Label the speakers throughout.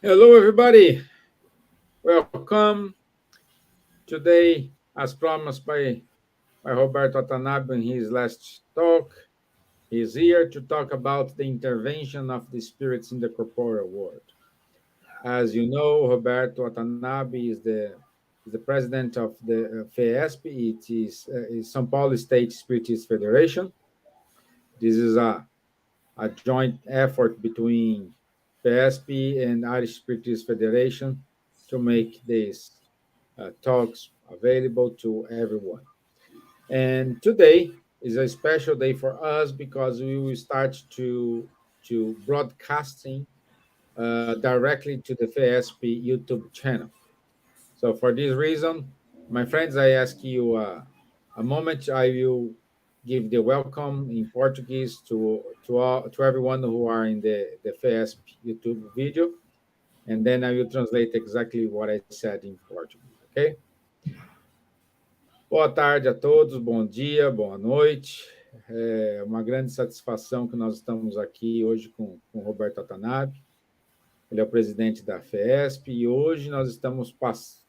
Speaker 1: Hello, everybody. Welcome. Today, as promised by Roberto Watanabe in his last talk, he's here to talk about the intervention of the spirits in the corporeal world. As you know, Roberto Watanabe is the president of the FESP. It is São Paulo State Spiritist Federation. This is a joint effort between PSP and Irish Spiritist Federation to make these talks available to everyone. And today is a special day for us because we will start to broadcasting directly to the FSP YouTube channel. So for this reason, my friends, I ask you a moment. I will give the welcome in Portuguese to everyone who are in the first YouTube video, and then I will translate exactly what I said in Portuguese. Okay? Boa tarde a todos, bom dia, boa noite. É uma grande satisfação que nós estamos aqui hoje com o Roberto Watanabe. Ele é o presidente da FESP e hoje nós estamos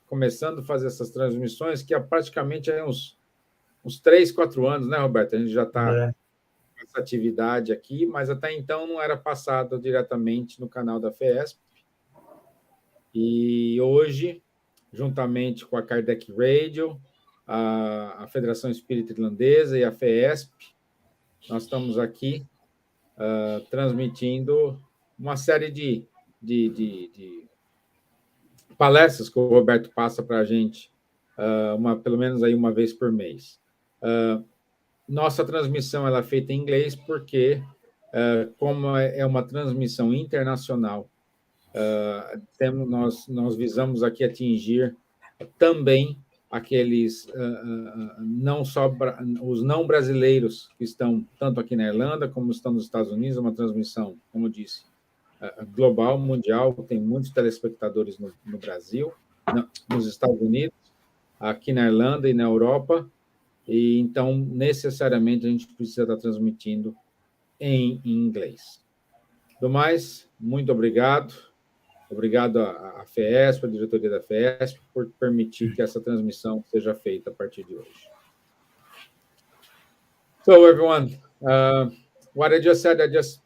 Speaker 1: começando a fazer essas transmissões que há praticamente uns 3, 4 anos, né, Roberto? A gente já está com essa atividade aqui, mas até então não era passado diretamente no canal da FESP. E hoje, juntamente com a Kardec Radio, a Federação Espírita Irlandesa e a FESP, nós estamos aqui transmitindo uma série de palestras que o Roberto passa para a gente, pelo menos aí uma vez por mês. Nossa transmissão ela é feita em inglês porque, como é uma transmissão internacional, nós visamos aqui atingir também aqueles não só os não brasileiros que estão tanto aqui na Irlanda como estão nos Estados Unidos, uma transmissão, como disse, global, mundial, tem muitos telespectadores no Brasil, nos Estados Unidos, aqui na Irlanda e na Europa, e então necessariamente a gente precisa estar transmitindo em inglês. Do mais, muito obrigado. Obrigado à FESP, à diretoria da FESP, por permitir que essa transmissão seja feita a partir de hoje. So, everyone, what I just said, I just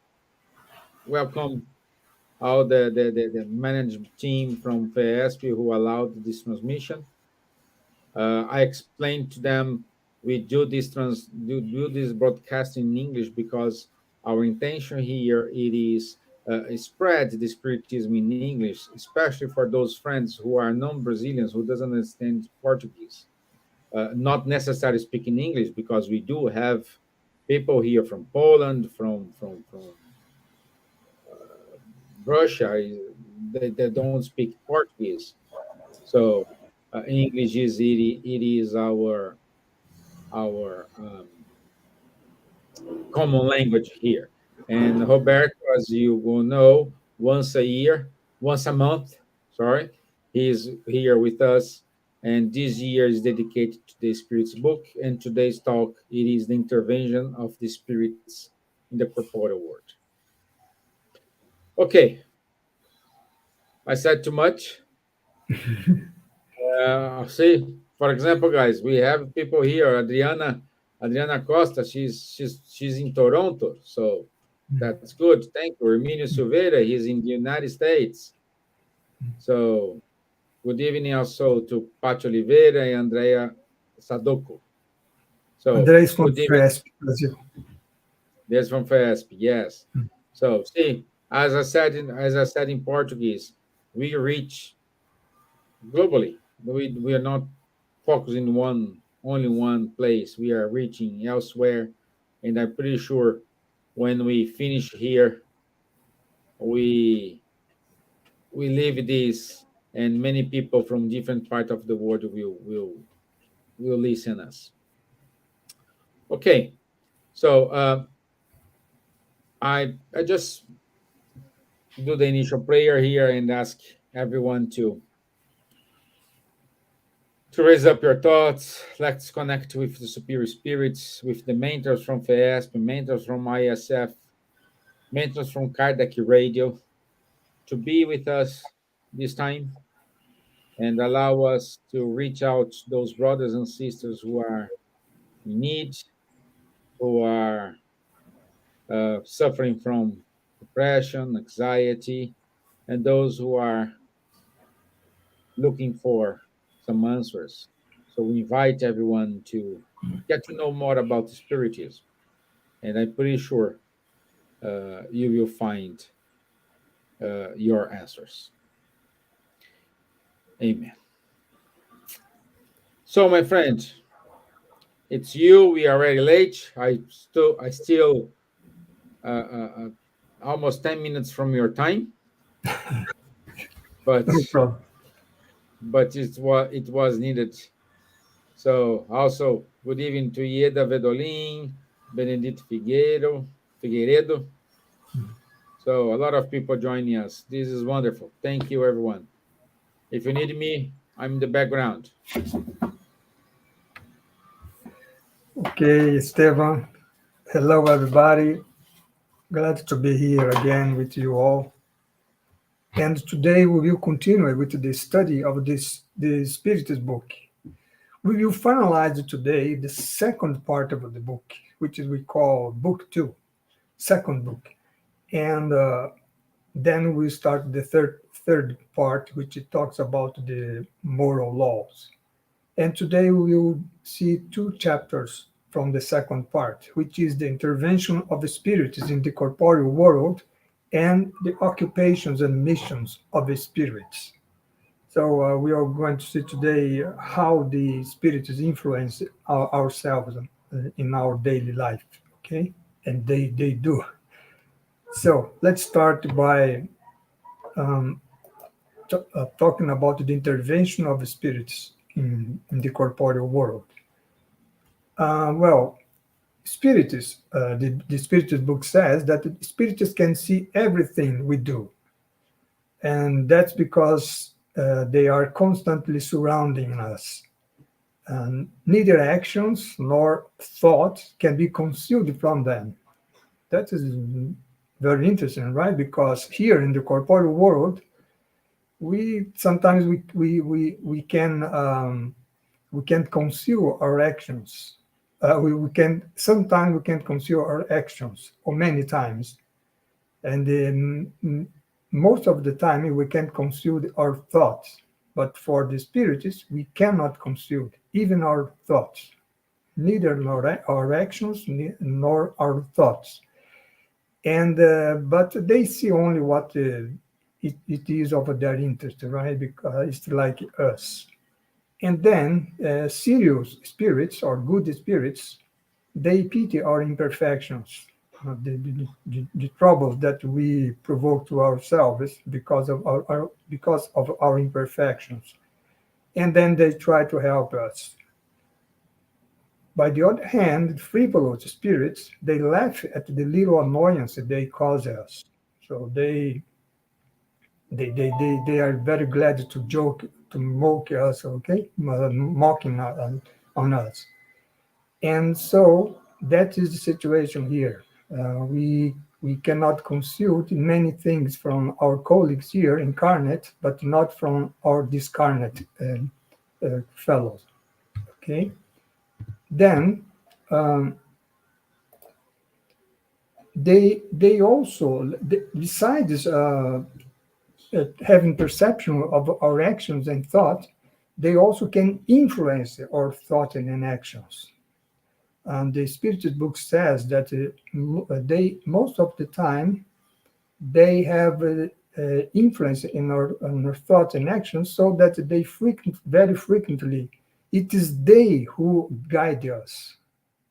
Speaker 1: welcome all the management team from FESP who allowed this transmission. I explained to them we do this broadcast in English because our intention here it is spread the spiritism in English, especially for those friends who are non-Brazilians who doesn't understand Portuguese, not necessarily speaking English, because we do have people here from Poland, from Russia. They don't speak Portuguese, so English is our common language here. And Roberto, as you will know, once a month, sorry, he's here with us. And this year is dedicated to the Spirits book. And today's talk, it is the intervention of the spirits in the corporeal world. Okay, I said too much. See, for example, guys, we have people here. Adriana Costa, she's in Toronto, so that's good. Thank you. Herminio Silveira, he's in the United States. So good evening also to Pacho Oliveira and Andrea Sadoko. So
Speaker 2: Andrea is from FESP, Brazil.
Speaker 1: There's from FESP, yes. So see, as I said in Portuguese, we reach globally. We are not focusing only one place. We are reaching elsewhere, and I'm pretty sure when we finish here, we leave this, and many people from different parts of the world will listen us. Okay, so I just do the initial prayer here and ask everyone to raise up your thoughts. Let's connect with the superior spirits, with the mentors from FESP, mentors from ISF, mentors from Kardec Radio, to be with us this time and allow us to reach out to those brothers and sisters who are in need, who are suffering from depression, anxiety, and those who are looking for some answers. So we invite everyone to get to know more about Spiritism, and I'm pretty sure you will find your answers. Amen. So, my friend, it's you. We are already late. I still uh, uh, uh, almost 10 minutes from your time, but
Speaker 2: No problem.
Speaker 1: it was needed. So, also, good evening to Ieda Vedolin, Benedito Figueiredo. So, a lot of people joining us. This is wonderful. Thank you, everyone. If you need me, I'm in the background.
Speaker 2: Okay, Esteban. Hello, everybody. Glad to be here again with you all. And today we will continue with the study of the Spiritist book. We will finalize today the second part of the book, which is we call Book Two, second book, and then we start the third part, which it talks about the moral laws. And today we will see two chapters from the second part, which is the intervention of the spirits in the corporeal world and the occupations and missions of the spirits. So we are going to see today how the spirits influence ourselves in our daily life, okay? And they do. So let's start by talking about the intervention of the spirits in the corporeal world. Well, spiritists, the spiritist book says that the spiritists can see everything we do, and that's because they are constantly surrounding us. And neither actions nor thoughts can be concealed from them. That is very interesting, right? Because here in the corporeal world, we sometimes we can conceal our actions. We can sometimes we can conceal our actions, or many times, and most of the time we can conceal our thoughts. But for the spiritists, we cannot conceal even our thoughts, neither nor our actions nor our thoughts. And but they see only what it is of their interest, right? Because it's like us. And then serious spirits or good spirits, they pity our imperfections, the troubles that we provoke to ourselves because of because of our imperfections, and then they try to help us. By the other hand, frivolous spirits, they laugh at the little annoyance they cause us. So they are very glad to joke, to mock us, okay, mocking on us. And so that is the situation here. We cannot conceal many things from our colleagues here incarnate, but not from our discarnate fellows. Okay. Then they also, besides having perception of our actions and thought, they also can influence our thought and actions. And the Spiritist book says that they most of the time they have influence in our thoughts and actions, so that very frequently it is they who guide us,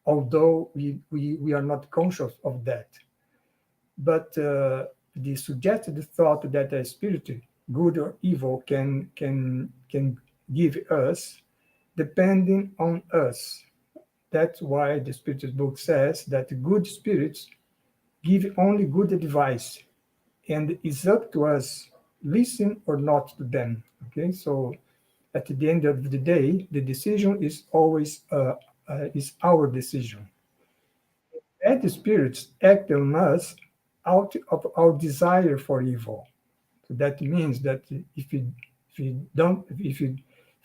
Speaker 2: although we are not conscious of that. But the suggested thought that a spirit, good or evil, can give us, depending on us. That's why the Spiritist book says that good spirits give only good advice, and it's up to us listen or not to them. Okay, so at the end of the day, the decision is always is our decision. Bad spirits act on us out of our desire for evil. That means that if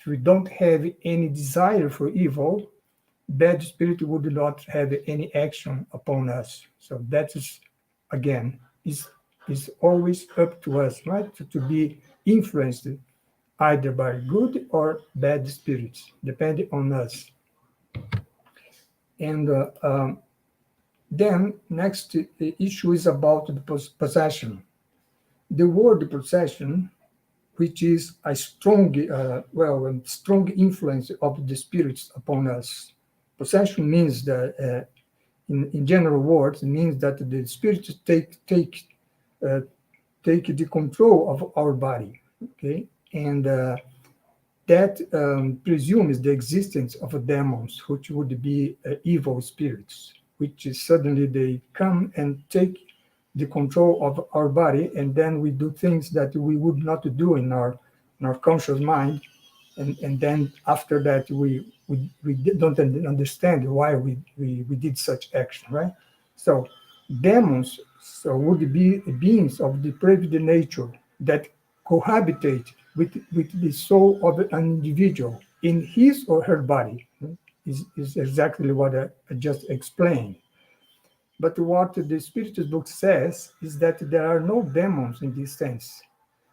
Speaker 2: we don't have any desire for evil, bad spirit would not have any action upon us. So that is, again, is always up to us, right? To be influenced either by good or bad spirits, depending on us. And then next issue is about the possession. The word possession, which is a strong influence of the spirits upon us. Possession means that, in general words, it means that the spirits uh, take the control of our body. Okay, and that presumes the existence of demons, which would be evil spirits, which is suddenly they come and take the control of our body, and then we do things that we would not do in our conscious mind, and then after that we don't understand why we did such action, right? So demons would be beings of depraved nature that cohabitate with the soul of an individual in his or her body. Is exactly what I just explained. But what the Spiritist book says is that there are no demons in this sense,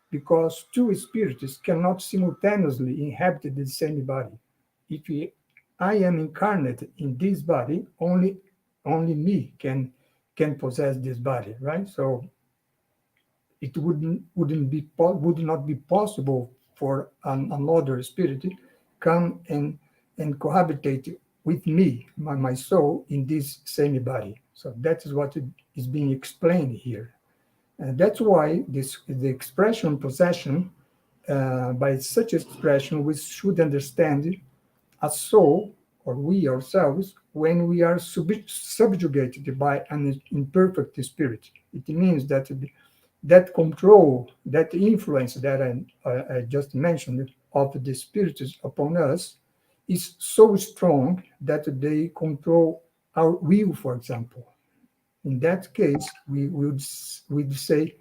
Speaker 2: because two spirits cannot simultaneously inhabit the same body. If I am incarnate in this body, only me can possess this body, right? So it would not be possible for another spirit come and cohabitate with me, my soul, in this same body. So that is what is being explained here. And that's why the expression possession, by such expression, we should understand a soul, or we ourselves, when we are subjugated by an imperfect spirit. It means that that control, that influence that I just mentioned of the spirits upon us is so strong that they control our will, for example. In that case, we would say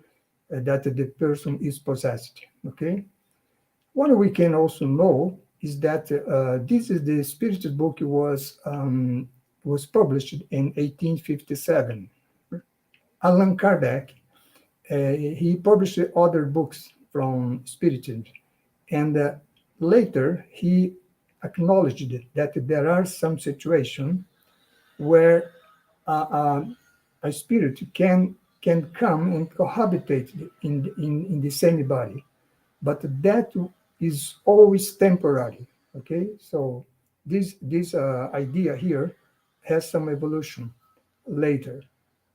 Speaker 2: that the person is possessed. Okay. What we can also know is that this is the Spiritist book was published in 1857. Allan Kardec, he published other books from Spiritism, and later he acknowledged that there are some situations where uh, a spirit can come and cohabitate in the same body, but that is always temporary. Okay, so this idea here has some evolution later,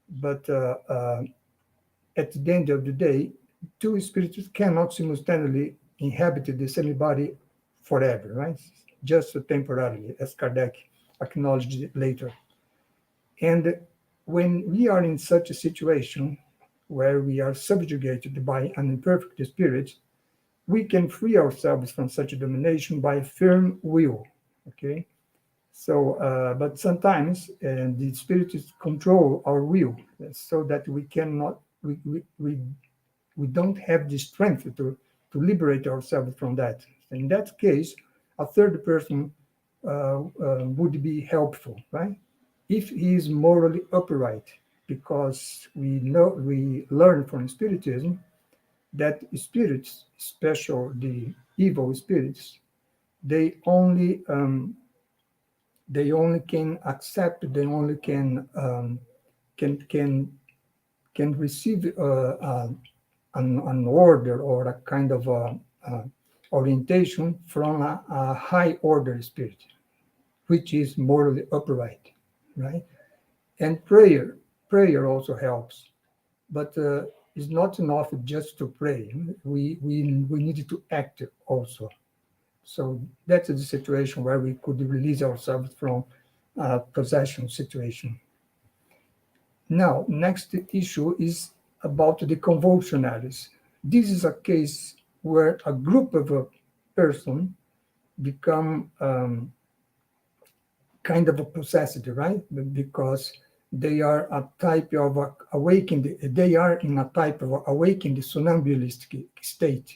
Speaker 2: but at the end of the day, two spirits cannot simultaneously inhabit the same body forever, right? Just temporarily, as Kardec acknowledged later. And when we are in such a situation where we are subjugated by an imperfect spirit, we can free ourselves from such domination by firm will. Okay, so but sometimes the spirits control our will, so that we cannot we don't have the strength to liberate ourselves from that. In that case, a third person would be helpful, right? If he is morally upright, because we learn from Spiritism that spirits, especially the evil spirits, they only can accept, they only can can can receive an order or a kind of orientation from a high order spirit, which is morally upright, right? And prayer also helps, but it's not enough just to pray. We need to act also. So that's the situation where we could release ourselves from possession situation. Now, next issue is about the convulsionaries. This is a case where a group of a person become kind of a possessed, right? Because they are a type of awakened. They are in a type of awakened somnambulistic state,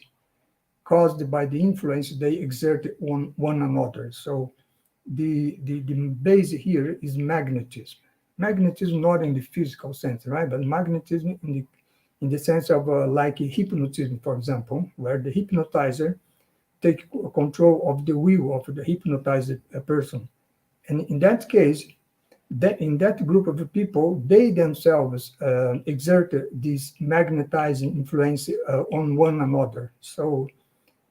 Speaker 2: caused by the influence they exert on one another. So the base here is magnetism. Magnetism not in the physical sense, right? But magnetism in the sense of like hypnotism, for example, where the hypnotizer take control of the will of the hypnotized person. And in that case, that in that group of people, they themselves exert this magnetizing influence on one another. So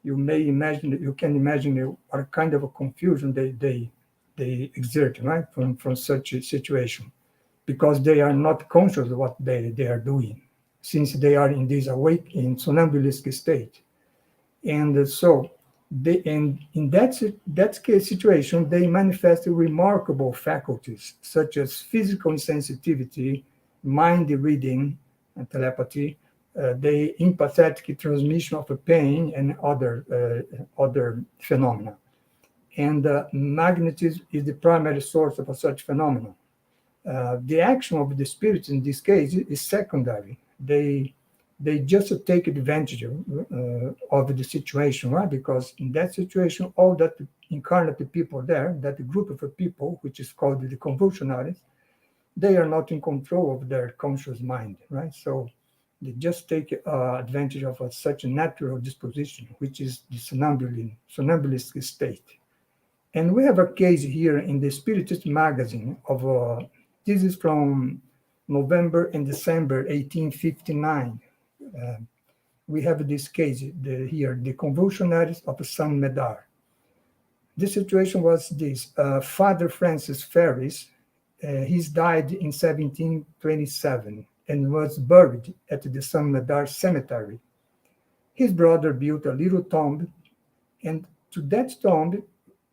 Speaker 2: you can imagine what kind of a confusion they exert, right, from such a situation, because they are not conscious of what they are doing, since they are in this awake, in somnambulistic state. And so they, and in that case situation, they manifest remarkable faculties such as physical sensitivity, mind reading, and telepathy, the empathetic transmission of a pain, and other phenomena. And magnetism is the primary source of such phenomena. The action of the spirits in this case is secondary. They just take advantage of the situation, right? Because in that situation, all that incarnate people there, that group of people, which is called the convulsionaries, they are not in control of their conscious mind, right? So they just take advantage of such a natural disposition, which is the somnambulistic state. And we have a case here in the Spiritist magazine of this is from November and December 1859. Uh, we have this case here, the convulsionaries of San Medard. The situation was this: Father Francis Ferris, he's died in 1727 and was buried at the San Medard Cemetery. His brother built a little tomb, and to that tomb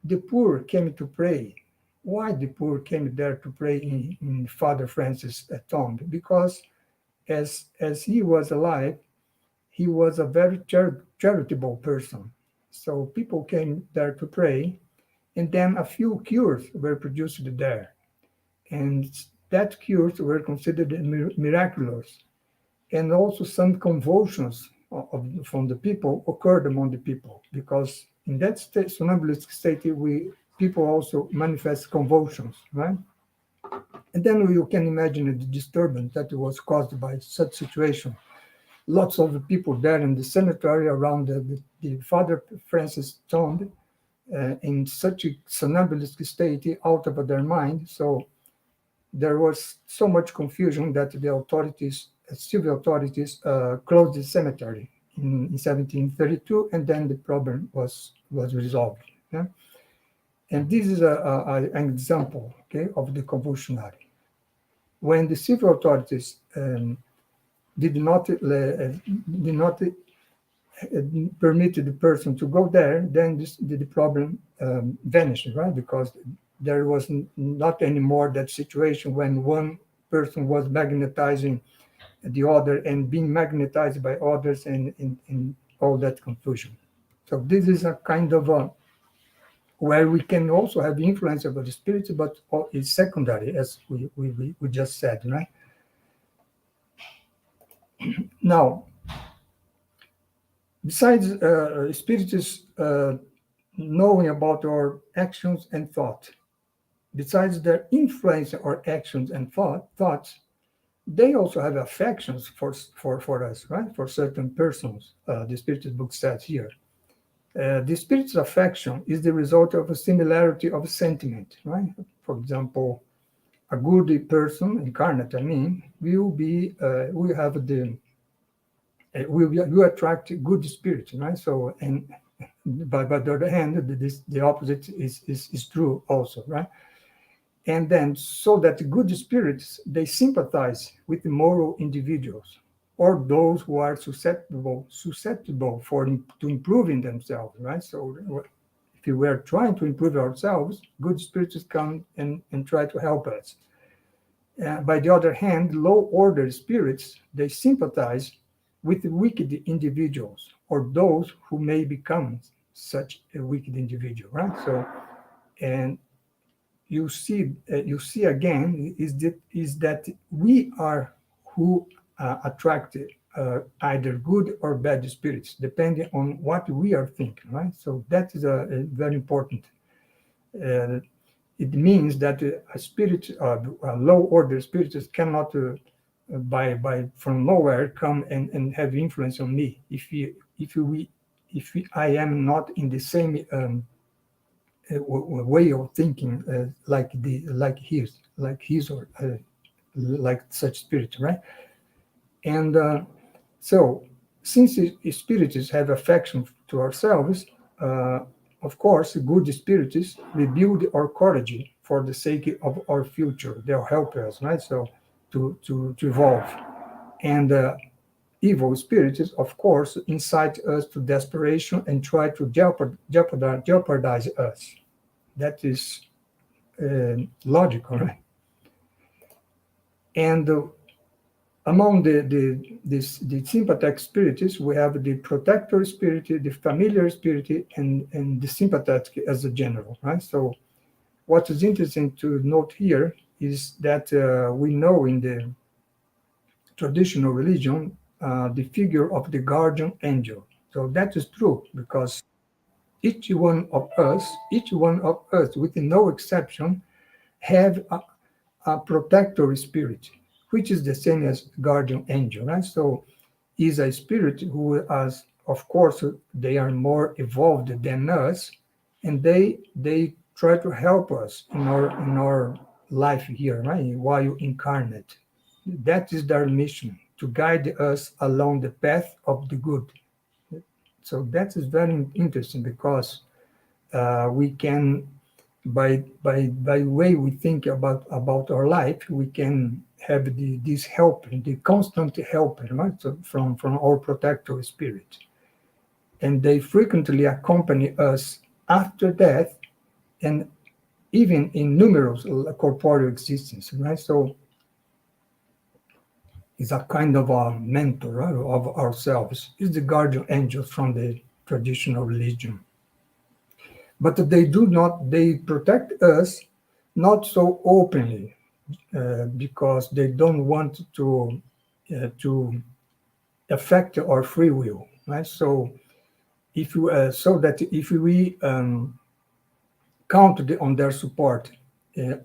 Speaker 2: the poor came to pray. Why the poor came there to pray in Father Francis' tomb? Because as he was alive, he was a very charitable person. So people came there to pray, and then a few cures were produced there. And that cures were considered miraculous. And also some convulsions from the people occurred among the people, because in that state, somnambulistic state, people also manifest convulsions, right? And then you can imagine the disturbance that was caused by such situation. Lots of people there in the cemetery around the Father Francis tomb, in such a somnambulistic state, out of their mind. So there was so much confusion that the authorities, civil authorities, closed the cemetery in 1732, and then the problem was resolved. Yeah? And this is an example, okay, of the convulsionary. When the civil authorities did not permit the person to go there, then the problem vanished, right? Because there was not anymore that situation when one person was magnetizing the other and being magnetized by others, and in all that confusion. So this is a kind of where we can also have influence over the spirit, but it's secondary, as we just said, right? Now, besides spirits knowing about our actions and thought, besides their influence our actions and thoughts, they also have affections for us, right? For certain persons, the Spiritist book says here. The Spirit's affection is the result of a similarity of sentiment, right? For example, a good person, incarnate, I mean, will have will attract good spirits, right? So, and by the other hand, the opposite is true also, right? And then, so that good spirits, they sympathize with the moral individuals, or those who are susceptible to improving themselves, right? So if we are trying to improve ourselves, good spirits come and try to help us. By the other hand, low order spirits, they sympathize with wicked individuals, or those who may become such a wicked individual, right? So, and you see again is that we are who attract either good or bad spirits, depending on what we are thinking, right? So that is a very important. Uh, it means that a spirit, a low order spirits cannot, by from nowhere, come and have influence on me if I am not in the same way of thinking, like his or like such spirit, right? And so, since spirits have affection to ourselves, uh, of course, good spirits rebuild our courage for the sake of our future. They'll help us, right? So, to evolve. And evil spirits, of course, incite us to desperation and try to jeopardize us. That is logical, right? And among the sympathetic spirits, we have the protector spirit, the familiar spirit, and the sympathetic as a general, right? So what is interesting to note here is that we know in the traditional religion the figure of the guardian angel. So that is true because each one of us, with no exception, have a protector spirit, which is the same as guardian angel, right? So is a spirit who has, of course, they are more evolved than us, and they try to help us in our life here, right? While incarnate. That is their mission, to guide us along the path of the good. So that is very interesting because we can, by way we think about our life, we can have this help, the constant help, right? So from our protector spirit, and they frequently accompany us after death, and even in numerous corporeal existence, right? So it's a kind of a mentor, right, of ourselves. It's the guardian angels from the traditional religion. But they protect us not so openly, because they don't want to affect our free will, right? So so that if we count on their support uh,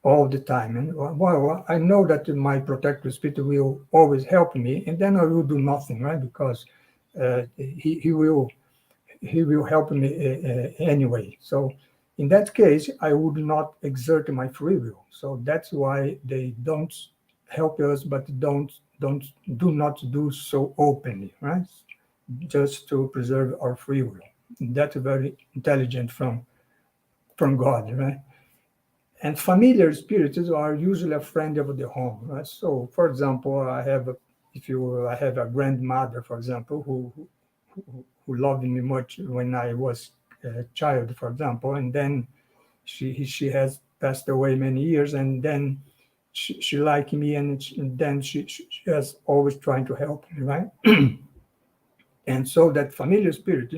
Speaker 2: all the time, and well, I know that my protector spirit will always help me, and then I will do nothing, right? Because he will help me anyway. So in that case, I would not exert my free will. So that's why they don't help us, but do not do so openly, right? Just to preserve our free will. That's very intelligent from God, right? And familiar spirits are usually a friend of the home, right? So, for example, I have a grandmother, for example, who loved me much when I was a child, for example, and then she has passed away many years, and then she liked me, and then she has always trying to help me, right? And so that familiar spirit,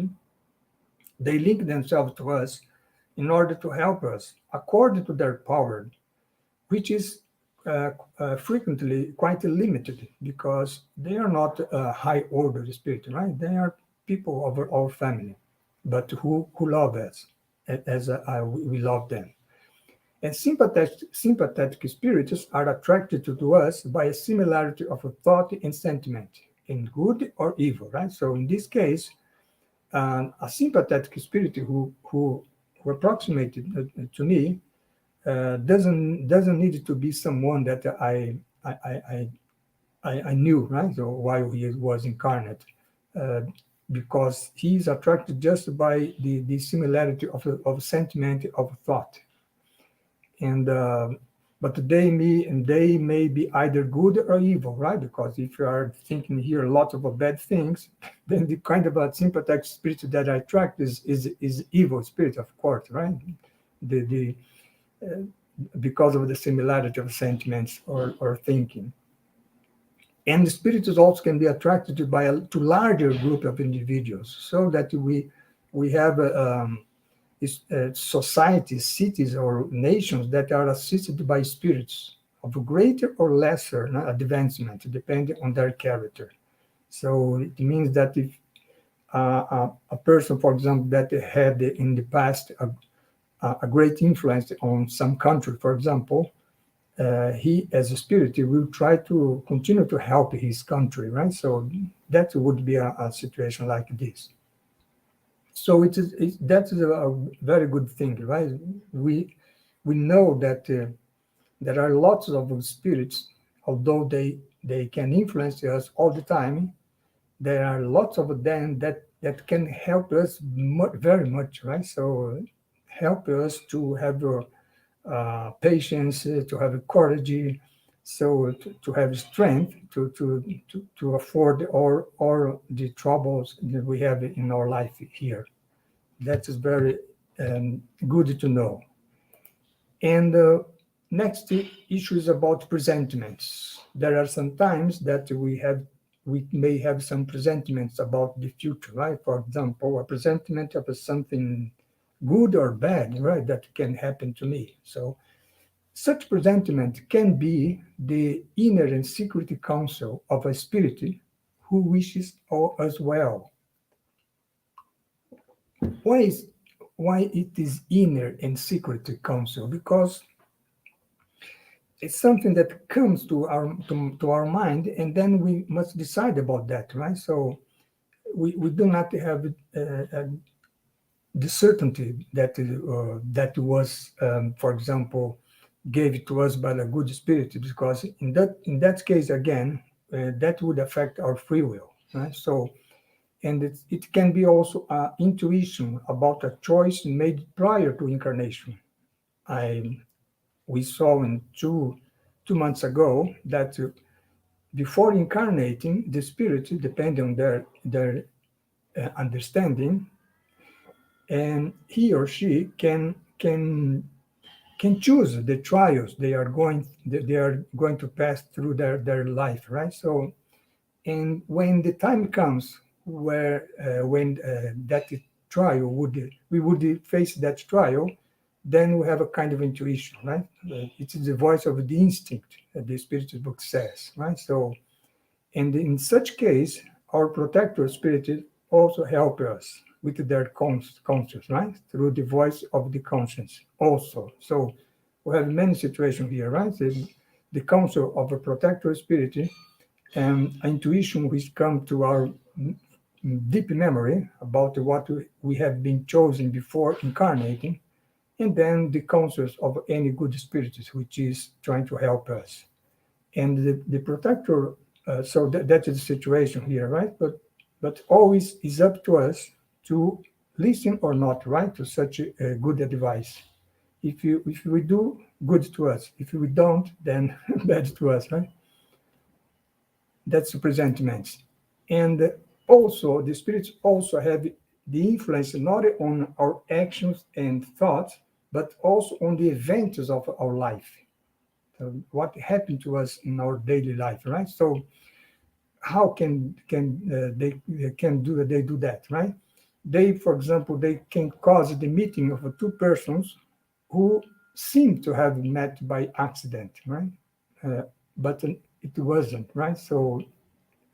Speaker 2: they link themselves to us in order to help us according to their power, which is frequently quite limited because they are not a high order spirit, right? They are people of our family, but who love us as we love them. And sympathetic spirits are attracted to us by a similarity of a thought and sentiment, in good or evil, right? So in this case, a sympathetic spirit who approximated to me doesn't need to be someone that I knew, right? So while he was incarnate, uh, because he's attracted just by the similarity of sentiment of thought, and but they may be either good or evil, right? Because if you are thinking here a lot of bad things, then the kind of a sympathetic spirit that I attract is evil spirit, of course, right? The because of the similarity of sentiments or thinking. And the spirits also can be attracted to larger group of individuals, so that we have societies, cities, or nations that are assisted by spirits of greater or lesser advancement, depending on their character. So it means that if a person, for example, that had in the past a great influence on some country, for example, he, as a spirit, will try to continue to help his country, right? So that would be a situation like this. So that is a very good thing, right? We know that there are lots of spirits, although they can influence us all the time. There are lots of them that can help us very much, right? So help us to have patience, to have courage, so to have strength to afford all the troubles that we have in our life here. That is very good to know. And next issue is about presentiments. There are some times that we may have some presentiments about the future, right? For example, a presentiment of something good or bad, right, that can happen to me. So such presentiment can be the inner and secret counsel of a spirit who wishes all us well. Why is why it is inner and secret counsel? Because it's something that comes to our mind, and then we must decide about that, right? So we do not have the certainty that was, for example, gave to us by the good spirit, because in that case again, that would affect our free will, right? So, and it can be also intuition about a choice made prior to incarnation. I We saw in 2 months ago that before incarnating, the spirit, depending on their understanding, and he or she can choose the trials they are going to pass through their life, right? So, and when the time comes where when that trial we would face that trial, then we have a kind of intuition, right? It is the voice of the instinct, the spiritual book says, right? So, and in such case, our protector spirit also help us with their conscience, right? Through the voice of the conscience also. So we have many situations here, right? The counsel of a protector spirit and intuition which come to our deep memory about what we have been chosen before incarnating, and then the counsels of any good spirits which is trying to help us. And the protector, so that is the situation here, right? But always is up to us to listen or not, right, to such a good advice. If we do, good to us. If we don't, then bad to us, right? That's the presentiments. And also, the spirits also have the influence not on our actions and thoughts, but also on the events of our life. So what happened to us in our daily life, right? So how they do that, right? They, for example, they can cause the meeting of two persons who seem to have met by accident, right? But it wasn't, right? So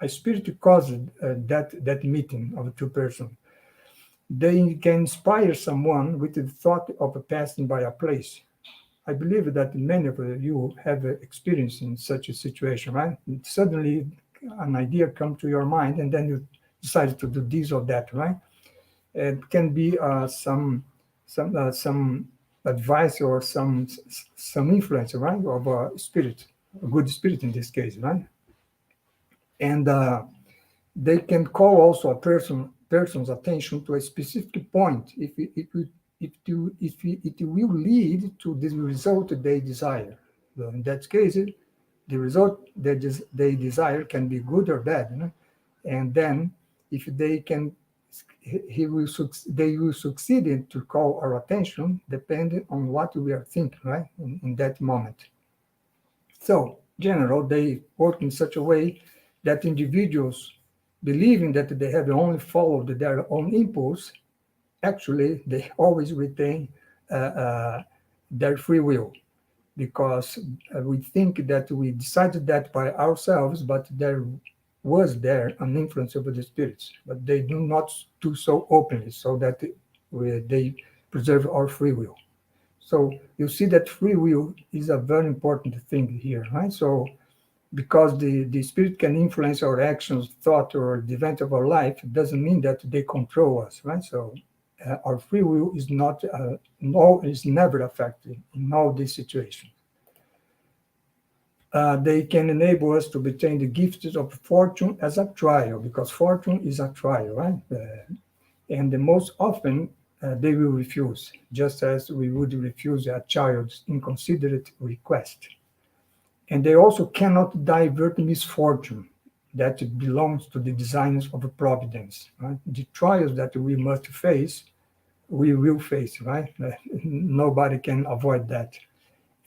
Speaker 2: a spirit caused that meeting of two persons. They can inspire someone with the thought of passing by a place. I believe that many of you have experience in such a situation, right? Suddenly, an idea comes to your mind, and then you decide to do this or that, right? It can be some advice or some influence, right, of a spirit, a good spirit in this case, right? And they can call also a person's attention to a specific point if it will lead to the result they desire. So in that case, the result they desire can be good or bad, you know? And then if they can, they will succeed in to call our attention depending on what we are thinking, right, in that moment. So, general, they work in such a way that individuals, believing that they have only followed their own impulse, actually they always retain their free will, because we think that we decided that by ourselves, but there an influence over the spirits, but they do not do so openly, so that they preserve our free will. So you see that free will is a very important thing here, right? So because the spirit can influence our actions, thought, or the event of our life, it doesn't mean that they control us, right? So our free will is not, no, is never affected in all these situations. They can enable us to obtain the gifts of fortune as a trial, because fortune is a trial, right? And the most often they will refuse, just as we would refuse a child's inconsiderate request. And they also cannot divert misfortune that belongs to the designs of providence. Right? The trials that we must face, we will face, right? Nobody can avoid that.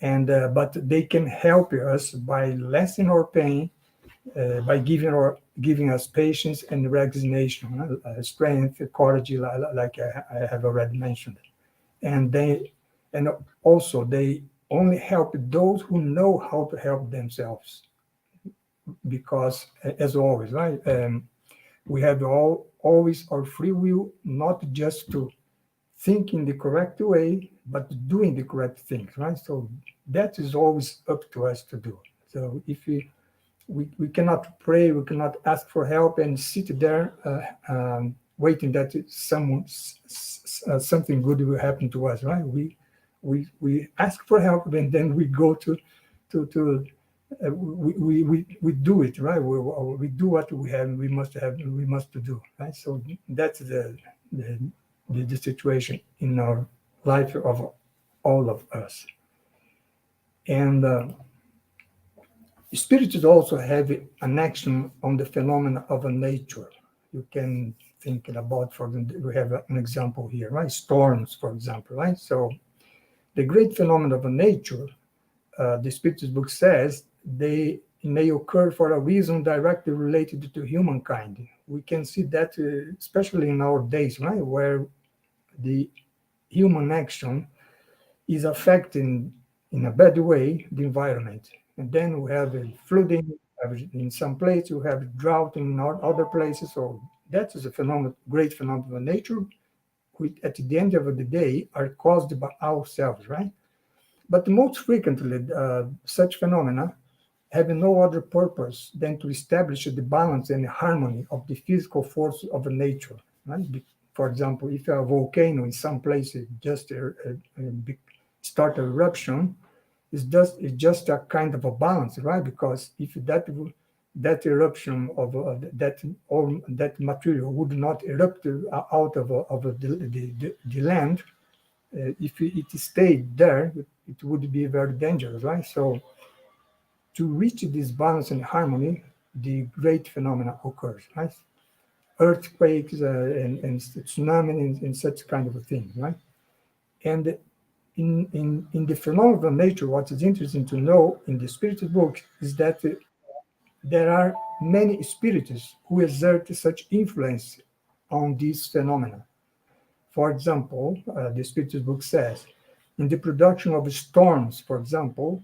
Speaker 2: And but they can help us by lessening our pain, by giving us patience and resignation, strength, courage, like I have already mentioned. And and also they only help those who know how to help themselves, because as always, right, we have always our free will, not just to think in the correct way, but doing the correct things, right? So that is always up to us to do. So if we cannot pray, we cannot ask for help and sit there waiting that something good will happen to us, right? We ask for help, and then we go to we do it, right? We do what we must do, right? So that's the, the situation in our life of all of us. And spirits also have an action on the phenomena of a nature. You can think about, for them, we have an example here, right? Storms, for example, right? So the great phenomena of a nature, the Spiritist book says, they may occur for a reason directly related to humankind. We can see that especially in our days, right? Where the human action is affecting in a bad way the environment. And then we have a flooding in some places, we have drought in other places. So that is a phenomenon, great phenomenon of nature, which at the end of the day are caused by ourselves, right? But most frequently, such phenomena have no other purpose than to establish the balance and harmony of the physical forces of nature. Right? For example, if a volcano in some places just start an eruption, it's just a kind of a balance, right? Because if that eruption of that material would not erupt out of the land, if it stayed there, it would be very dangerous, right? So to reach this balance and harmony, the great phenomena occurs, right? Earthquakes and tsunami and such kind of a thing, right? And in the phenomena of nature, what is interesting to know in the spirit book is that there are many spirits who exert such influence on these phenomena. For example, the spirit book says, in the production of storms, for example,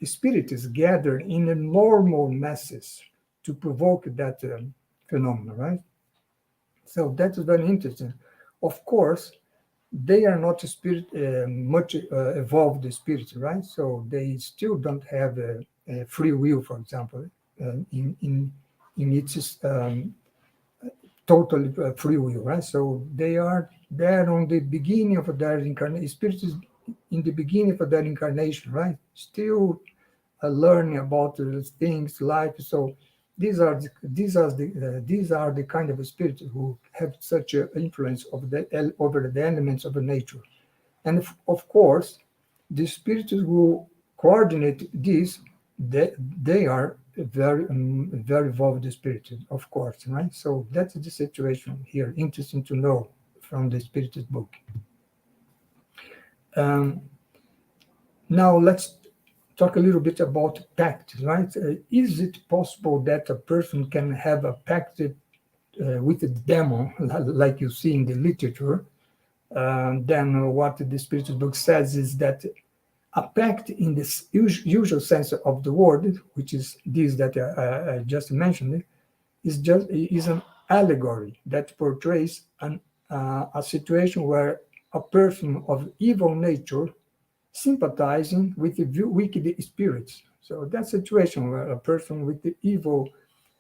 Speaker 2: spirits gather in enormous masses to provoke that phenomenon, right? So that is very interesting. Of course, they are not much evolved spirits, right? So they still don't have a free will, for example, in its totally free will, right? So they are there on the beginning of their incarnation. Spirits is in the beginning of their incarnation, right? Still learning about things, life. So these are the kind of spirits who have such an influence over the elements of nature. And of course, the spirits who coordinate this, they are very evolved spirits, of course, right? So that's the situation here. Interesting to know from the Spiritist book. Um, Now let's talk a little bit about pact, right? Is it possible that a person can have a pact with the demon, like you see in the literature, then what the spiritual book says is that a pact in this usual sense of the word, which is this that I just mentioned, is an allegory that portrays a situation where a person of evil nature sympathizing with the wicked spirits. So that situation where a person with the evil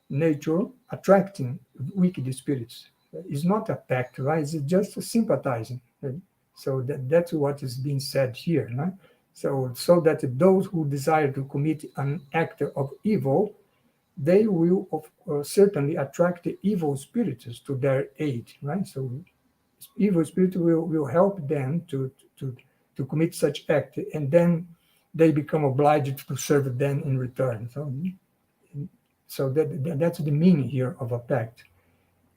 Speaker 2: nature attracting wicked spirits is not a pact, right? It's just sympathizing. So that's what is being said here, right? So that those who desire to commit an act of evil, they will certainly attract the evil spirits to their aid, right? So evil spirits will help them to commit such act, and then they become obliged to serve them in return. So that's the meaning here of a pact.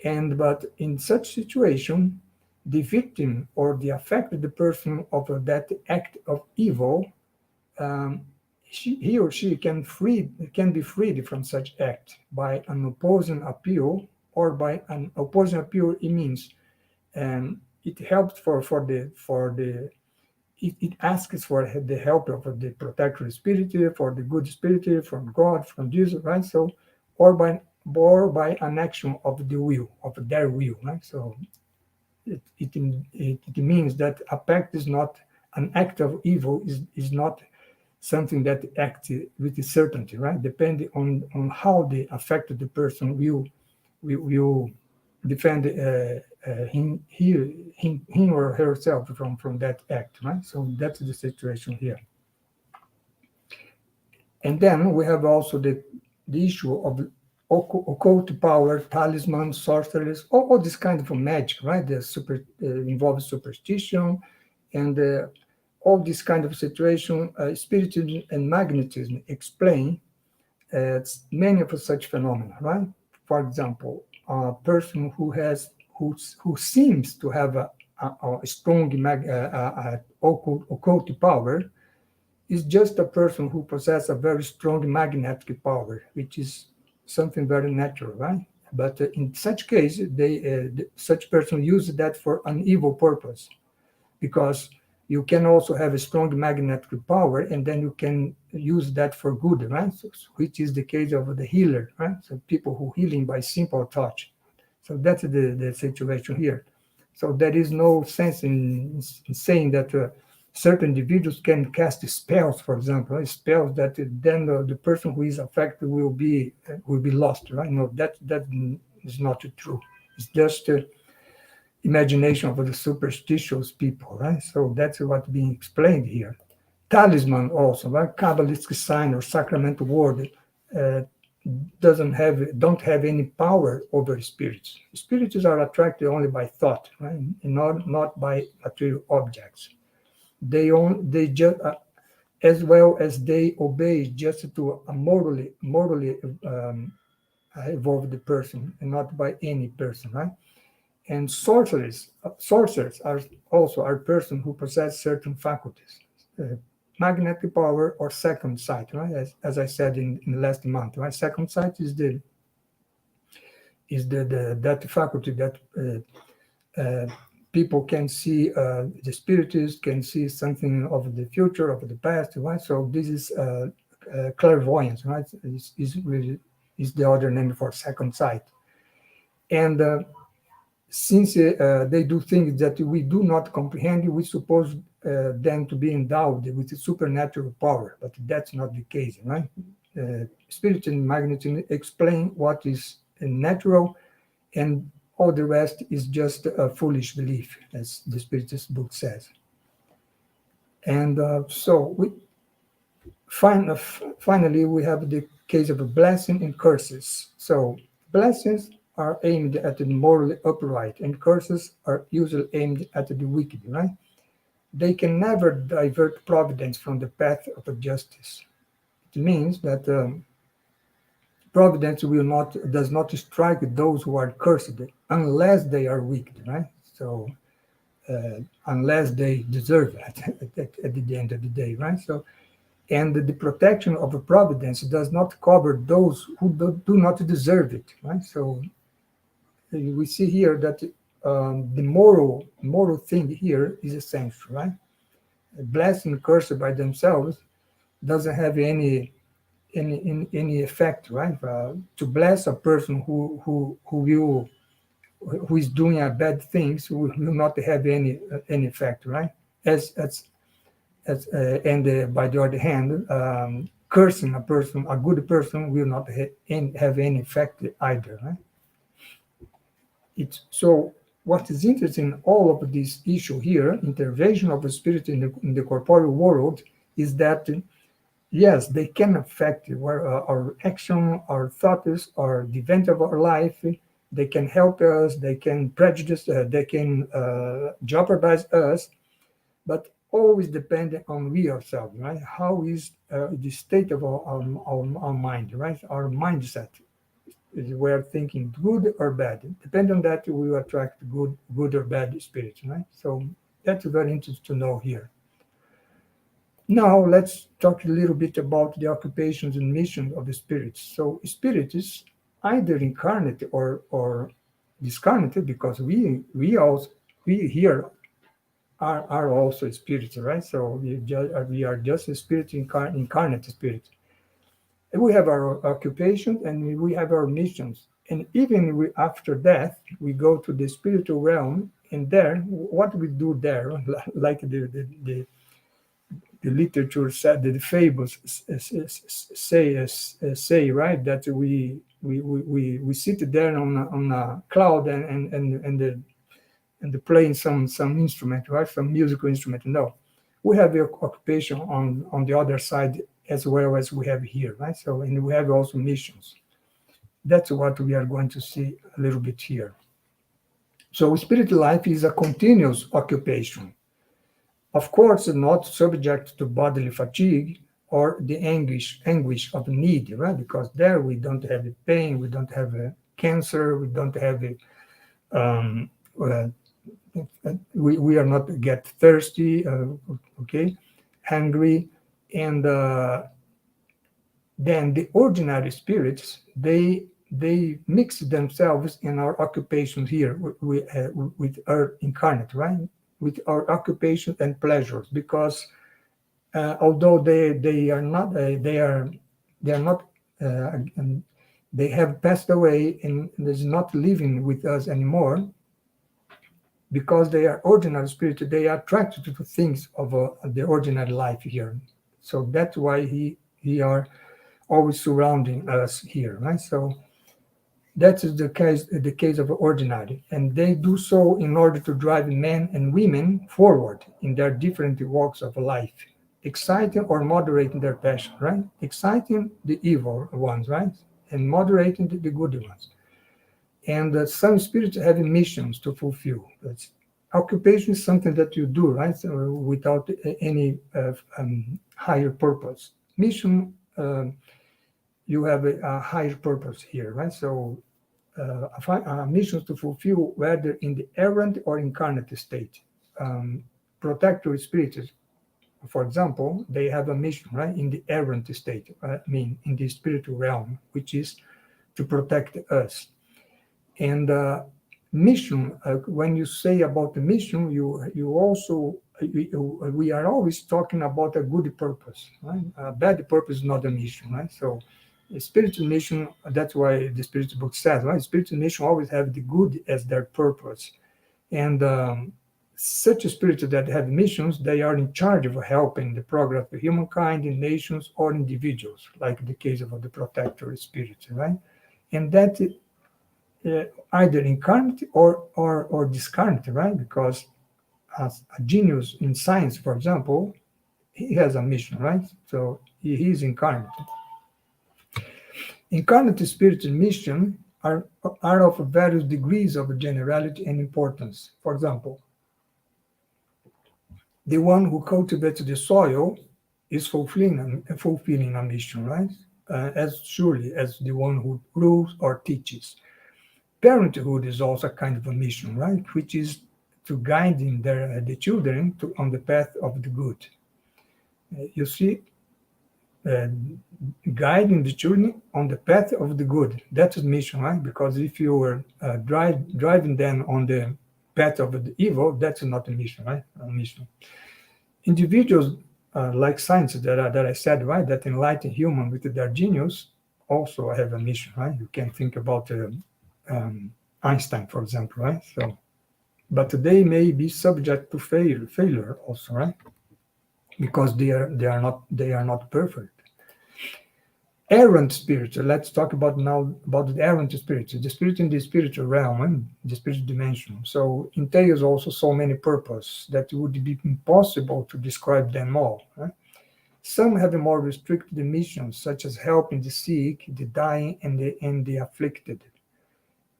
Speaker 2: But in such situation, the victim or the affected person of that act of evil, um, he or she can be freed from such act by an opposing appeal, or by an opposing appeal. It means it helps it asks for the help of the protector spirit, for the good spirit, from God, from Jesus, right? So, or by an action of the will, of their will, right? So it means that a pact is not an act of evil, is not something that acts with certainty, right? Depending on how the affected person will defend him or herself from that act, right? So that's the situation here. And then we have also the issue of occult power, talisman, sorceries, all this kind of magic, right? The involves superstition, and all this kind of situation. Spiritism and magnetism explain many of such phenomena, right? For example, a person who seems to have a strong occult power is just a person who possesses a very strong magnetic power, which is something very natural, right? But in such case, such person uses that for an evil purpose, because you can also have a strong magnetic power, and then you can use that for good, right? So, which is the case of the healer, right? So people who healing by simple touch. So that's the situation here. So there is no sense in saying that certain individuals can cast spells, for example, spells that then the person who is affected will be lost, right? No, that is not true. It's just imagination of the superstitious people, right? So that's what's being explained here. Talisman also, right? Kabbalistic sign or sacramental word uh, don't have any power over spirits. Spirits are attracted only by thought, right? And not by material objects. They just as well as they obey just to a morally evolved person, and not by any person, right? And sorcerers are also a person who possess certain faculties, magnetic power or second sight, right? As I said in last month, right? Second sight is that faculty that people can see, the spirits can see something of the future, of the past, right? So this is clairvoyance, right? Is the other name for second sight. And since they do things that we do not comprehend, we suppose them to be endowed with supernatural power, but that's not the case, right? Spirit and magnetism explain what is natural, and all the rest is just a foolish belief, as the Spiritist book says. And finally, we have the case of a blessing and curses. So blessings are aimed at the morally upright, and curses are usually aimed at the wicked, right? They can never divert providence from the path of justice. It means that providence does not strike those who are cursed unless they are wicked, right? So unless they deserve it at the end of the day, right? So, and the protection of a providence does not cover those who do not deserve it, right? So we see here that the moral thing here is essential, right? Blessing and curse by themselves doesn't have any effect, right? To bless a person who is doing a bad things will not have any effect, right? And by the other hand, cursing a person, a good person, will not have any effect either, right? So what is interesting in all of this issue here, intervention of the spirit in the corporeal world, is that yes, they can affect our action, our thoughts, or the event of our life. They can help us, they can prejudice, they can jeopardize us, but always dependent on we ourselves, right? How is the state of our mind, right? Our mindset. Is we're thinking good or bad. Depending on that, we will attract good or bad spirits, right? So that's very interesting to know here. Now let's talk a little bit about the occupations and missions of the spirits. So spirit is either incarnate or discarnate, because we here are also spirits, right? So we are just a spirit, incarnate spirit. And we have our occupation and we have our missions. And even after death, we go to the spiritual realm, and there, what we do there, like the literature said, the fables say, right, that we sit there on a cloud and playing some instrument, right, some musical instrument. No, we have the occupation on the other side as well as we have here, right? So, and we have also missions. That's what we are going to see a little bit here. So spiritual life is a continuous occupation. Of course, not subject to bodily fatigue or the anguish of need, right? Because there we don't have the pain, we don't have cancer, we don't have we are not get thirsty, okay, hungry, and then the ordinary spirits, they mix themselves in our occupation here with our incarnate, right? With our occupation and pleasures, because although they are not they have passed away and is not living with us anymore, because they are ordinary spirits, they are attracted to things of the ordinary life here. So that's why he are always surrounding us here, right? So that is the case of ordinary, and they do so in order to drive men and women forward in their different walks of life, exciting or moderating their passion, right? Exciting the evil ones, right? And moderating the good ones. And some spirits have missions to fulfill. That's, occupation is something that you do, right? So without any higher purpose. Mission, you have a higher purpose here, right? So missions to fulfill, whether in the errant or incarnate state. Protector spirits, for example, they have a mission, right, in the errant state, I mean, in the spiritual realm, which is to protect us. And mission, when you say about the mission, you also, we are always talking about a good purpose, right? A bad purpose is not a mission, right? So the spiritual mission, that's why the spiritual book says, right? Spiritual mission always have the good as their purpose. And such a spirit that have missions, they are in charge of helping the progress of humankind in nations or individuals, like the case of the protector spirit, right? And that either incarnate or discarnate, right? Because as a genius in science, for example, he has a mission, right? So he is incarnate. Incarnate spirit mission are of various degrees of generality and importance. For example, the one who cultivates the soil is fulfilling a mission, right? As surely as the one who rules or teaches. Parenthood is also a kind of a mission, right? Which is to guiding the children on the path of the good. You see, uh, guiding the children on the path of the good. That's the mission, right? Because if you were driving them on the path of the evil, that's not a mission, right? A mission. Individuals like science that I said, right, that enlighten human with their genius also have a mission, right? You can think about um, Einstein, for example, right? So, but they may be subject to failure also, right? Because they are not perfect. Errant spirits. Let's talk about now about the errant spirits. The spirit in the spiritual realm and the spiritual dimension. So entails also so many purposes that it would be impossible to describe them all. Right? Some have a more restricted missions, such as helping the sick, the dying, and the afflicted.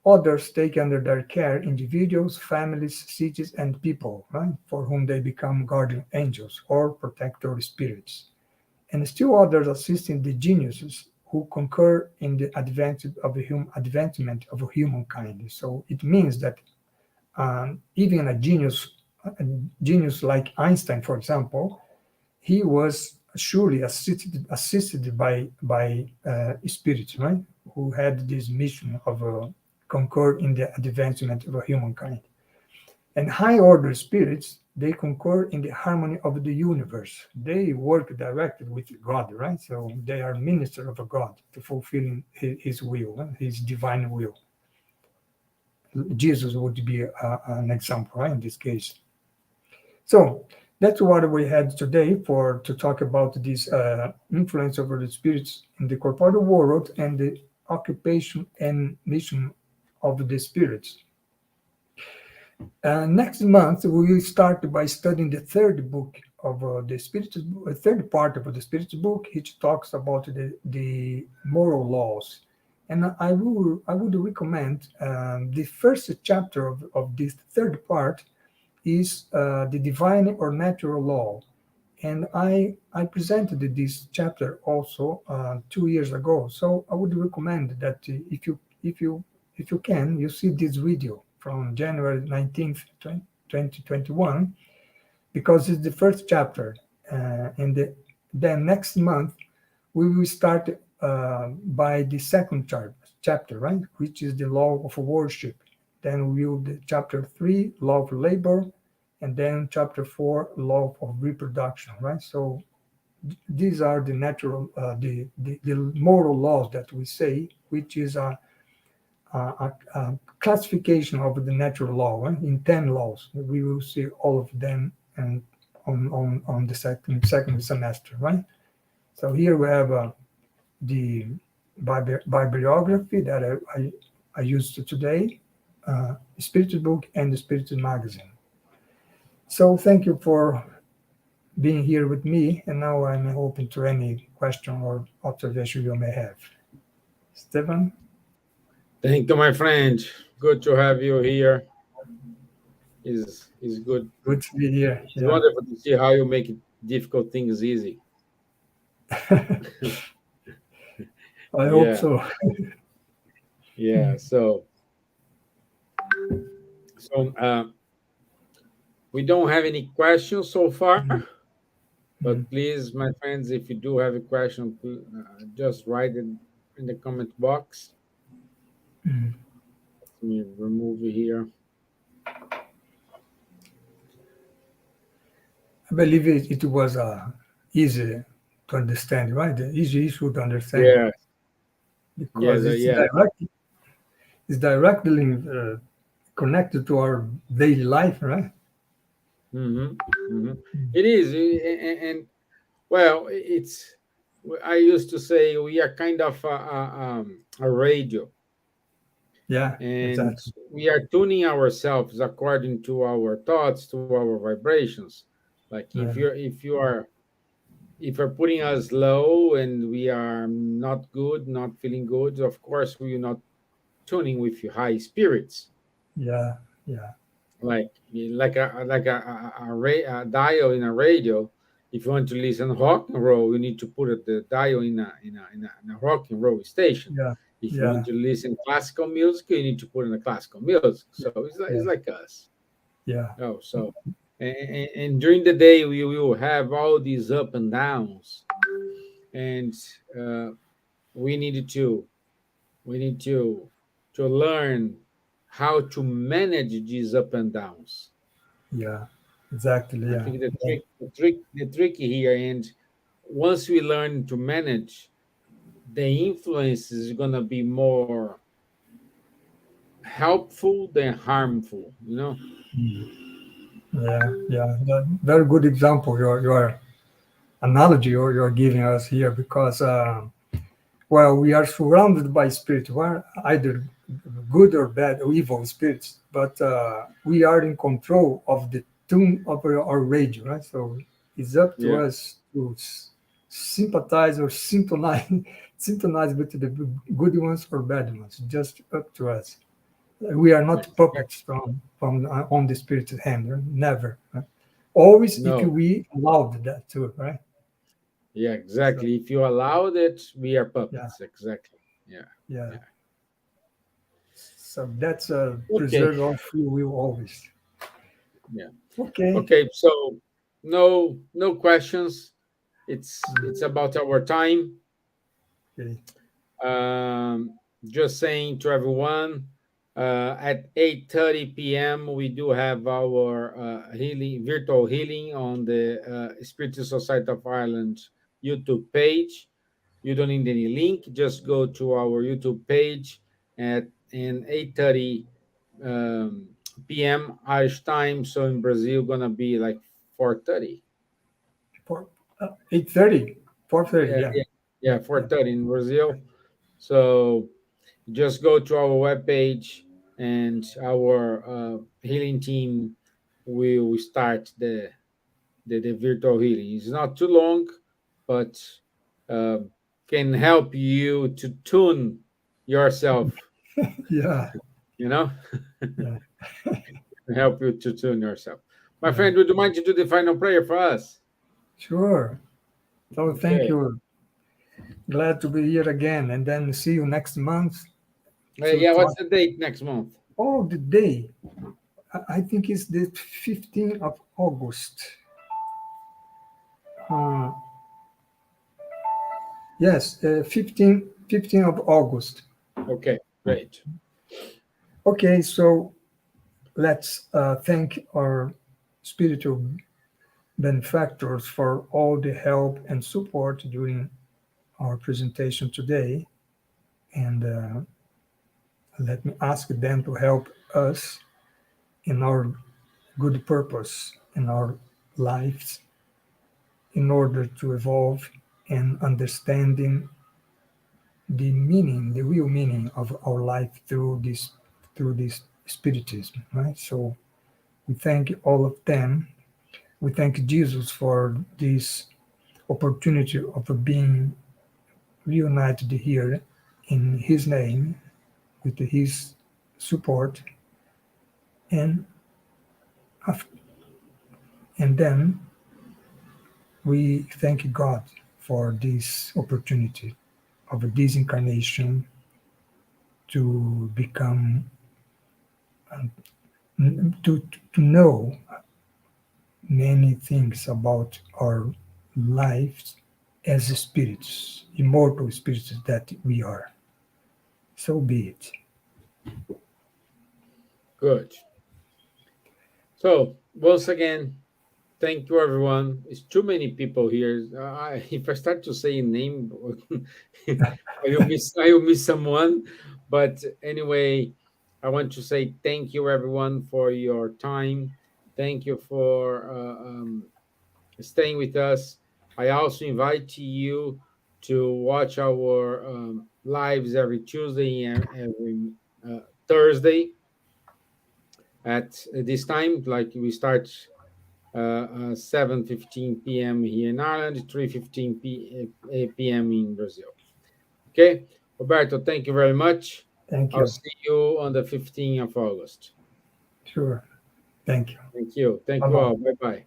Speaker 2: Others take under their care individuals, families, cities, and people, right, for whom they become guardian angels or protector spirits. And still others assisting the geniuses who concur in the advancement of humankind. So it means that even a genius like Einstein, for example, he was surely assisted by spirits, right? Who had this mission of concur in the advancement of humankind. And high order spirits, they concur in the harmony of the universe. They work directly with God, right? So they are minister of God to fulfilling his will, his divine will. Jesus would be an example, right, in this case. So that's what we had today for to talk about this influence over the spirits in the corporeal world and the occupation and mission of the spirits. Next month, we will start by studying the third book of the Spirit, third part of the Spirit book, which talks about the moral laws. And I would recommend the first chapter of this third part is the divine or natural law. And I presented this chapter also 2 years ago. So I would recommend that if you can, you see this video from January 19th, 2021, because it's the first chapter. Then next month, we will start by the second chapter, right? Which is the law of worship. Then we will the chapter 3, law of labor, and then chapter 4, law of reproduction, right? So these are the natural, the moral laws that we say, which is a classification of the natural law, in 10 laws. We will see all of them and on the second semester, right? So here we have the bibliography that I used today, Spirited Book and the Spirited Magazine. So thank you for being here with me, and now I'm open to any question or observation you may have. Stephen?
Speaker 1: Thank you, my friend. Good to have you here. Is good.
Speaker 2: Good to be here.
Speaker 1: It's
Speaker 2: Yeah.
Speaker 1: wonderful to see how you make difficult things easy.
Speaker 2: I hope
Speaker 1: Yeah,
Speaker 2: so.
Speaker 1: yeah. So we don't have any questions so far, but
Speaker 2: Mm,
Speaker 1: please, my friends, if you do have a question, just write it in the comment box.
Speaker 2: mm.
Speaker 1: Let me remove it here.
Speaker 2: I believe it was easy to understand, right? The easy issue to understand
Speaker 1: Yeah, yeah,
Speaker 2: because it's
Speaker 1: yeah.
Speaker 2: directly connected to our daily life, right?
Speaker 1: Hmm. Hmm. It is, and well, it's. I used to say we are kind of a radio,
Speaker 2: Yeah,
Speaker 1: and
Speaker 2: exactly.
Speaker 1: we are tuning ourselves according to our thoughts, to our vibrations. Like
Speaker 2: Yeah,
Speaker 1: if you're putting us low and we are not good, not feeling good, of course we are not tuning with your high spirits.
Speaker 2: yeah, yeah,
Speaker 1: Like a dial in a radio. If you want to listen rock and roll, you need to put the dial in a rock and roll station.
Speaker 2: yeah,
Speaker 1: If you want
Speaker 2: yeah,
Speaker 1: to listen classical music, you need to put in a classical music. So it's
Speaker 2: yeah,
Speaker 1: like us.
Speaker 2: yeah,
Speaker 1: Oh, so and during the day we will have all these up and downs. and uh, we needed to we need to learn how to manage these up and downs.
Speaker 2: Yeah, exactly.
Speaker 1: I
Speaker 2: Yeah,
Speaker 1: think
Speaker 2: yeah.
Speaker 1: the tricky here, and once we learn to manage, the influence is gonna be more helpful than harmful. You know?
Speaker 2: Yeah, yeah. Very good example. Your analogy you're giving us here, because well, we are surrounded by spirits, well, either good or bad or evil spirits, but we are in control of the tune of our radio, right? So it's up to
Speaker 1: Yeah,
Speaker 2: us to sympathize or syntonize, syntonize with the good ones or bad ones. Just up to us. We are not puppets from on the spirit's hand. Right? Never. Right? Always, if
Speaker 1: no,
Speaker 2: we allowed that too, right?
Speaker 1: yeah,
Speaker 2: So
Speaker 1: exactly. If you allowed it, we are
Speaker 2: yeah,
Speaker 1: puppets. Exactly. Yeah,
Speaker 2: yeah.
Speaker 1: yeah.
Speaker 2: So that's
Speaker 1: Okay.
Speaker 2: preserve our free will always.
Speaker 1: Yeah.
Speaker 2: Okay.
Speaker 1: Okay. So no questions. It's about our time.
Speaker 2: Okay.
Speaker 1: Just saying to everyone, at 8:30 p.m. we do have our healing virtual healing on the Spiritual Society of Ireland YouTube page. You don't need any link. Just go to our YouTube page at in 8:30 um, p.m. Irish time. So in Brazil, gonna be like 4:30.
Speaker 2: For 8:30, 4:30.
Speaker 1: Yeah,
Speaker 2: Yeah.
Speaker 1: yeah,
Speaker 2: Yeah.
Speaker 1: yeah, 4:30 in Brazil. So just go to our webpage, and our healing team will start the virtual healing. It's not too long, but uh, can help you to tune yourself,
Speaker 2: Yeah.
Speaker 1: you know,
Speaker 2: Yeah.
Speaker 1: help you to tune yourself. My
Speaker 2: Yeah.
Speaker 1: friend, would you mind to do the final prayer for us?
Speaker 2: Sure. So thank
Speaker 1: Okay.
Speaker 2: you. Glad to be here again, and then see you next month to
Speaker 1: Yeah, what's
Speaker 2: talk.
Speaker 1: the date next month?
Speaker 2: Oh, the day. I think it's the 15th of August. Uh, yes, 15 of August.
Speaker 1: Okay, great.
Speaker 2: Okay, so let's thank our spiritual benefactors for all the help and support during our presentation today. And let me ask them to help us in our good purpose in our lives in order to evolve and understanding the meaning, the real meaning of our life through this spiritism, right? So we thank all of them. We thank Jesus for this opportunity of being reunited here in His name with His support, and and then we thank God for this opportunity of this incarnation to become to know many things about our lives as spirits, immortal spirits that we are. So be it.
Speaker 1: Good. So once again, thank you, everyone. It's too many people here. If I start to say a name, I will miss someone. But anyway, I want to say thank you, everyone, for your time. Thank you for staying with us. I also invite you to watch our lives every Tuesday and every Thursday at this time. Like we start 7:15 p.m. here in Ireland, 3:15 p.m. in Brazil. Okay, Roberto, thank you very much.
Speaker 2: Thank
Speaker 1: I'll
Speaker 2: you.
Speaker 1: see you on the 15th of August.
Speaker 2: Sure. Thank you.
Speaker 1: Thank you. Thank
Speaker 2: Bye
Speaker 1: you
Speaker 2: bye.
Speaker 1: all. Bye bye.